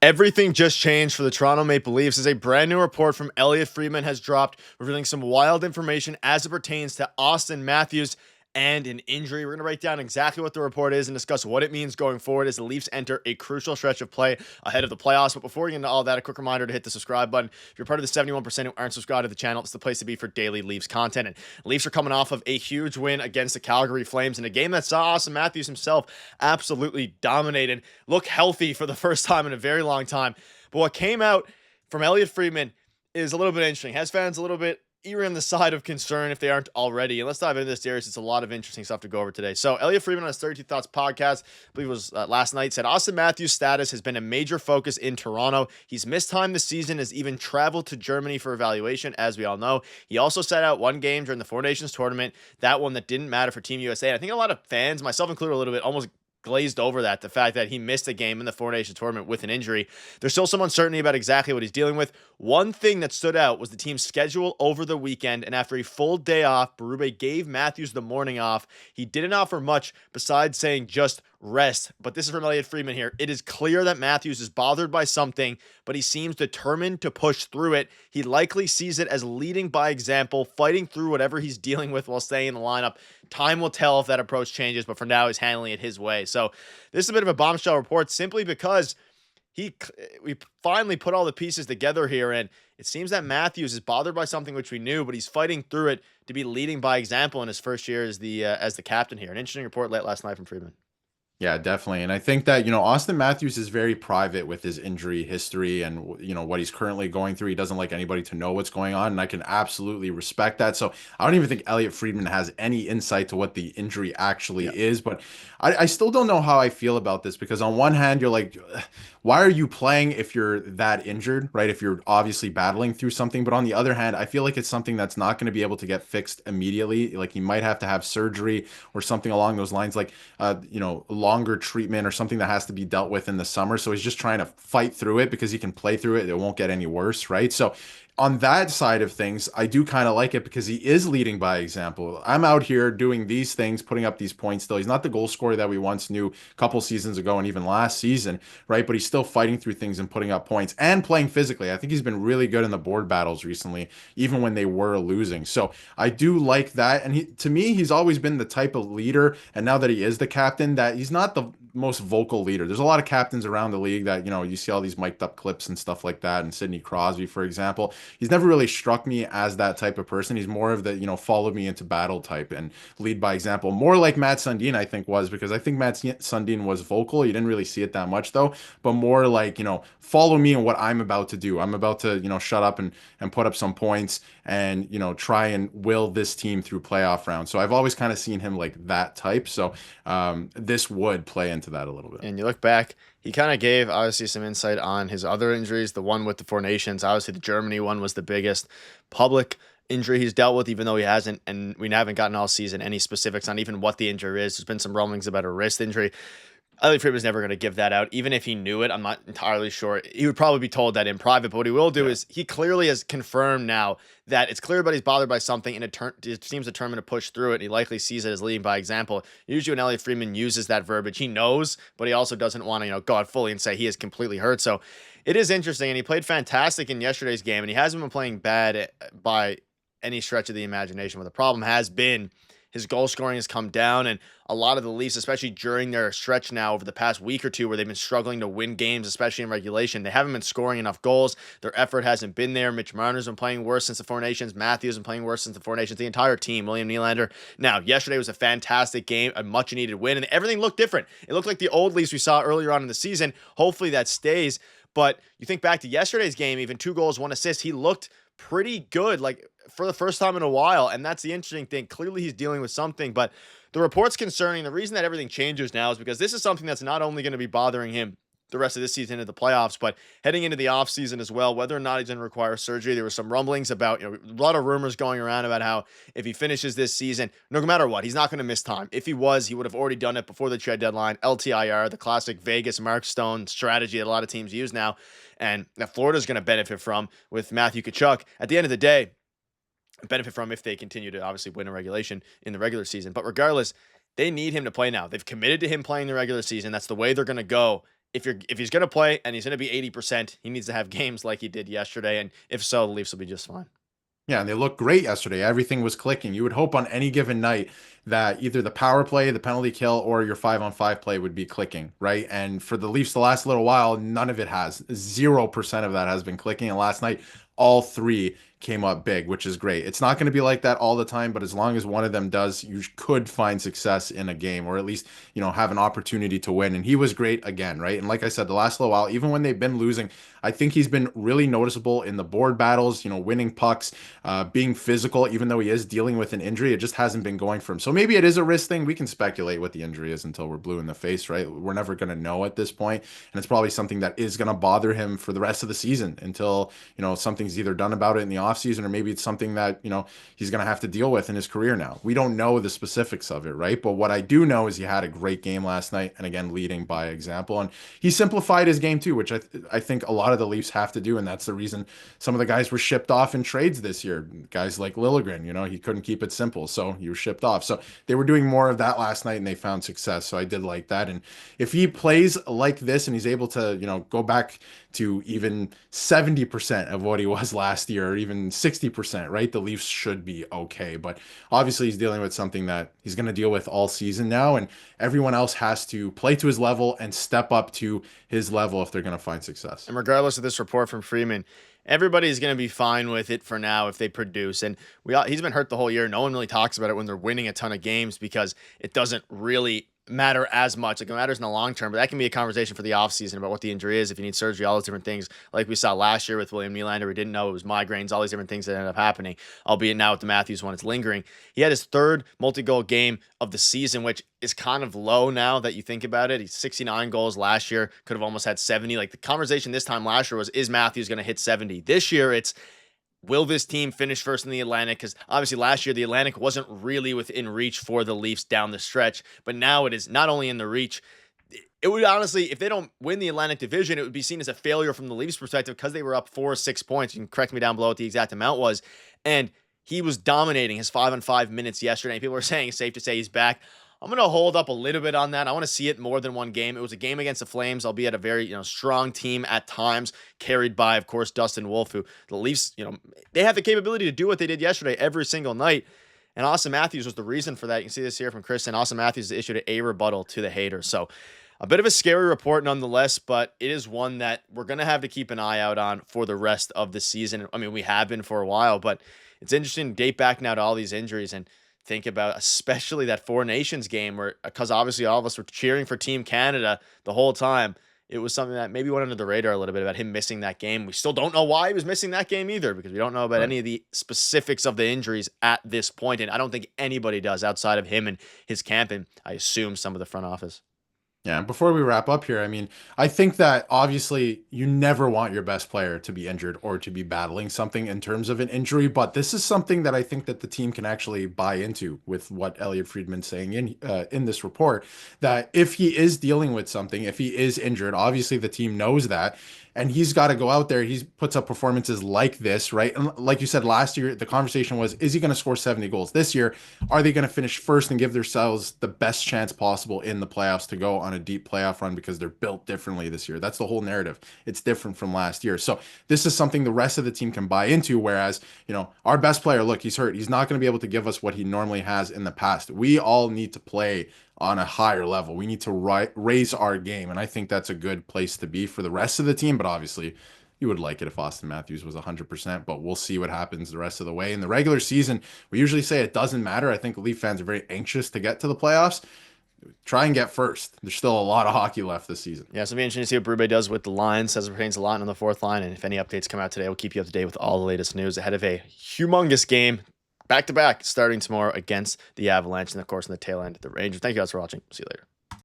Everything just changed for the Toronto Maple Leafs as a brand new report from Elliot Friedman has dropped, revealing some wild information as it pertains to Auston Matthews and an injury. We're going to write down exactly what the report is and discuss what it means going forward as the Leafs enter a crucial stretch of play ahead of the playoffs. But before we get into all that, a quick reminder to hit the subscribe button. If you're part of the 71% who aren't subscribed to the channel, it's the place to be for daily Leafs content. And Leafs are coming off of a huge win against the Calgary Flames in a game that saw Auston Matthews himself absolutely dominate and look healthy for the first time in a very long time. But what came out from Elliot Friedman is a little bit interesting. Has fans a little bit eerie on the side of concern if they aren't already. And let's dive into this, Darius. It's a lot of interesting stuff to go over today. So Elliot Friedman on his 32 Thoughts podcast, I believe it was last night, said Auston Matthews' status has been a major focus in Toronto. He's missed time this season, has even traveled to Germany for evaluation, as we all know. He also sat out one game during the Four Nations tournament, that one that didn't matter for Team USA. And I think a lot of fans, myself included a little bit, almost glazed over that, the fact that he missed a game in the Four Nations tournament with an injury. There's still some uncertainty about exactly what he's dealing with. One thing that stood out was the team's schedule over the weekend, and after a full day off, Berube gave Matthews the morning off. He didn't offer much besides saying just rest. But this is from Elliot Friedman here. It is clear that Matthews is bothered by something, but he seems determined to push through it. He likely sees it as leading by example, fighting through whatever he's dealing with while staying in the lineup. Time will tell if that approach changes, but for now, he's handling it his way. So this is a bit of a bombshell report simply because we finally put all the pieces together here, and it seems that Matthews is bothered by something which we knew, but he's fighting through it to be leading by example in his first year as the captain here. An interesting report late last night from Friedman. Yeah, definitely. And I think that, Auston Matthews is very private with his injury history and, what he's currently going through. He doesn't like anybody to know what's going on. And I can absolutely respect that. So I don't even think Elliot Friedman has any insight to what the injury actually is. But I still don't know how I feel about this because on one hand, you're like, why are you playing if you're that injured, right? If you're obviously battling through something. But on the other hand, I feel like it's something that's not going to be able to get fixed immediately. Like he might have to have surgery or something along those lines, like, longer treatment or something that has to be dealt with in the summer. So he's just trying to fight through it because he can play through it. It won't get any worse, right? So on that side of things, I do kind of like it because he is leading by example. I'm out here doing these things, putting up these points still. He's not the goal scorer that we once knew a couple seasons ago and even last season, right? But he's still fighting through things and putting up points and playing physically. I think he's been really good in the board battles recently, even when they were losing. So I do like that. And to me, he's always been the type of leader. And now that he is the captain, that he's not the most vocal leader. There's a lot of captains around the league that, you see all these mic'd up clips and stuff like that. And Sidney Crosby, for example, he's never really struck me as that type of person. He's more of the, follow me into battle type and lead by example. More like Matt Sundin, I think, was, because I think Matt Sundin was vocal. You didn't really see it that much though, but more like, follow me in what I'm about to do. I'm about to, shut up and put up some points and, try and will this team through playoff rounds. So I've always kind of seen him like that type. So this would play into that a little bit. And you look back, he kind of gave obviously some insight on his other injuries. The one with the Four Nations, obviously the Germany one was the biggest public injury he's dealt with, even though he hasn't, and we haven't gotten all season any specifics on even what the injury is. There's been some rumblings about a wrist injury. Elliot Friedman's never going to give that out. Even if he knew it, I'm not entirely sure. He would probably be told that in private. But what he will do is he clearly has confirmed now that it's clear, but he's bothered by something, and it seems determined to push through it. And he likely sees it as leading by example. Usually, when Elliot Friedman uses that verbiage, he knows, but he also doesn't want to, go out fully and say he is completely hurt. So it is interesting, and he played fantastic in yesterday's game, and he hasn't been playing bad by any stretch of the imagination. But the problem has been his goal scoring has come down, and a lot of the Leafs, especially during their stretch now over the past week or two where they've been struggling to win games, especially in regulation, they haven't been scoring enough goals. Their effort hasn't been there. Mitch Marner's been playing worse since the Four Nations. Matthews been playing worse since the Four Nations. The entire team, William Nylander. Now, yesterday was a fantastic game, a much-needed win, and everything looked different. It looked like the old Leafs we saw earlier on in the season. Hopefully that stays. But you think back to yesterday's game, even 2 goals, 1 assist, he looked pretty good, like for the first time in a while. And that's the interesting thing. Clearly he's dealing with something, but the reports concerning the reason that everything changes now is because this is something that's not only going to be bothering him the rest of this season into the playoffs, but heading into the offseason as well, whether or not he's going to require surgery. There were some rumblings about, a lot of rumors going around about how if he finishes this season, no matter what, he's not going to miss time. If he was, he would have already done it before the trade deadline. LTIR, the classic Vegas Mark Stone strategy that a lot of teams use now, and that Florida's going to benefit from with Matthew Tkachuk. At the end of the day, benefit from if they continue to obviously win a regulation in the regular season. But regardless, they need him to play now. They've committed to him playing the regular season. That's the way they're going to go. if he's going to play and he's going to be 80%, he needs to have games like he did yesterday. And if so, the Leafs will be just fine. Yeah, and they looked great yesterday. Everything was clicking. You would hope on any given night that either the power play, the penalty kill, or your 5-on-5 play would be clicking, right? And for the Leafs the last little while, none of it has. 0% of that has been clicking. And last night, all three came up big, which is great. It's not going to be like that all the time, but as long as one of them does, you could find success in a game, or at least, have an opportunity to win. And he was great again, right? And like I said, the last little while, even when they've been losing, I think he's been really noticeable in the board battles, winning pucks, being physical, even though he is dealing with an injury. It just hasn't been going for him. So maybe it is a wrist thing. We can speculate what the injury is until we're blue in the face, right? We're never going to know at this point. And it's probably something that is going to bother him for the rest of the season until, something's either done about it in the offseason, or maybe it's something that, he's going to have to deal with in his career now. We don't know the specifics of it, right? But what I do know is he had a great game last night, and again, leading by example. And he simplified his game too, which I think a lot of the Leafs have to do. And that's the reason some of the guys were shipped off in trades this year. Guys like Liljegren, he couldn't keep it simple, so he was shipped off. So they were doing more of that last night, and they found success. So I did like that. And if he plays like this and he's able to, go back to even 70% of what he was last year, or even 60%, right? The Leafs should be okay. But obviously he's dealing with something that he's going to deal with all season now, and everyone else has to play to his level and step up to his level if they're going to find success. And regardless of this report from Freeman, everybody's going to be fine with it for now if they produce. And he's been hurt the whole year. No one really talks about it when they're winning a ton of games because it doesn't really matter as much. Like, it matters in the long term, but that can be a conversation for the offseason about what the injury is, if you need surgery, all those different things, like we saw last year with William Nylander. We didn't know it was migraines, all these different things that ended up happening, albeit now with the Matthews one, it's lingering. He had his third multi-goal game of the season, which is kind of low now that you think about it. He's 69 goals last year, could have almost had 70. Like, the conversation this time last year was, is Matthews going to hit 70? This year, it's, will this team finish first in the Atlantic? Because obviously last year, the Atlantic wasn't really within reach for the Leafs down the stretch, but now it is not only in the reach. It would honestly, if they don't win the Atlantic Division, it would be seen as a failure from the Leafs perspective because they were up 4 or 6 points. You can correct me down below what the exact amount was. And he was dominating his 5-on-5 minutes yesterday. People are saying it's safe to say he's back. I'm going to hold up a little bit on that. I want to see it more than one game. It was a game against the Flames, albeit a very, strong team at times, carried by, of course, Dustin Wolf, who the Leafs, they have the capability to do what they did yesterday every single night. And Auston Matthews was the reason for that. You can see this here from Kristen. Auston Matthews issued a rebuttal to the haters. So a bit of a scary report nonetheless, but it is one that we're going to have to keep an eye out on for the rest of the season. I mean, we have been for a while, but it's interesting to date back now to all these injuries and think about especially that Four Nations game where, because obviously all of us were cheering for Team Canada the whole time. It was something that maybe went under the radar a little bit about him missing that game. We still don't know why he was missing that game either, because we don't know about any of the specifics of the injuries at this point. And I don't think anybody does outside of him and his camp, and I assume some of the front office. Yeah, before we wrap up here, I mean, I think that obviously you never want your best player to be injured or to be battling something in terms of an injury, but this is something that I think that the team can actually buy into with what Elliot Friedman's saying in this report, that if he is dealing with something, if he is injured, obviously the team knows that, and he's got to go out there. He puts up performances like this, right? And like you said, last year, the conversation was, is he going to score 70 goals? This year, are they going to finish first and give themselves the best chance possible in the playoffs to go on a deep playoff run because they're built differently this year? That's the whole narrative. It's different from last year. So this is something the rest of the team can buy into, whereas, our best player, look, he's hurt. He's not going to be able to give us what he normally has in the past. We all need to play on a higher level. We need to raise our game, and I think that's a good place to be for the rest of the team. But obviously, you would like it if Auston Matthews was 100%, but we'll see what happens the rest of the way. In the regular season, we usually say it doesn't matter. I think Leaf fans are very anxious to get to the playoffs. Try and get first. There's still a lot of hockey left this season. Yeah, so it'll be interesting to see what Berube does with the lines as it pertains to Lawton on the fourth line. And if any updates come out today, we'll keep you up to date with all the latest news ahead of a humongous game back-to-back starting tomorrow against the Avalanche and, of course, in the tail end of the Rangers. Thank you guys for watching. See you later.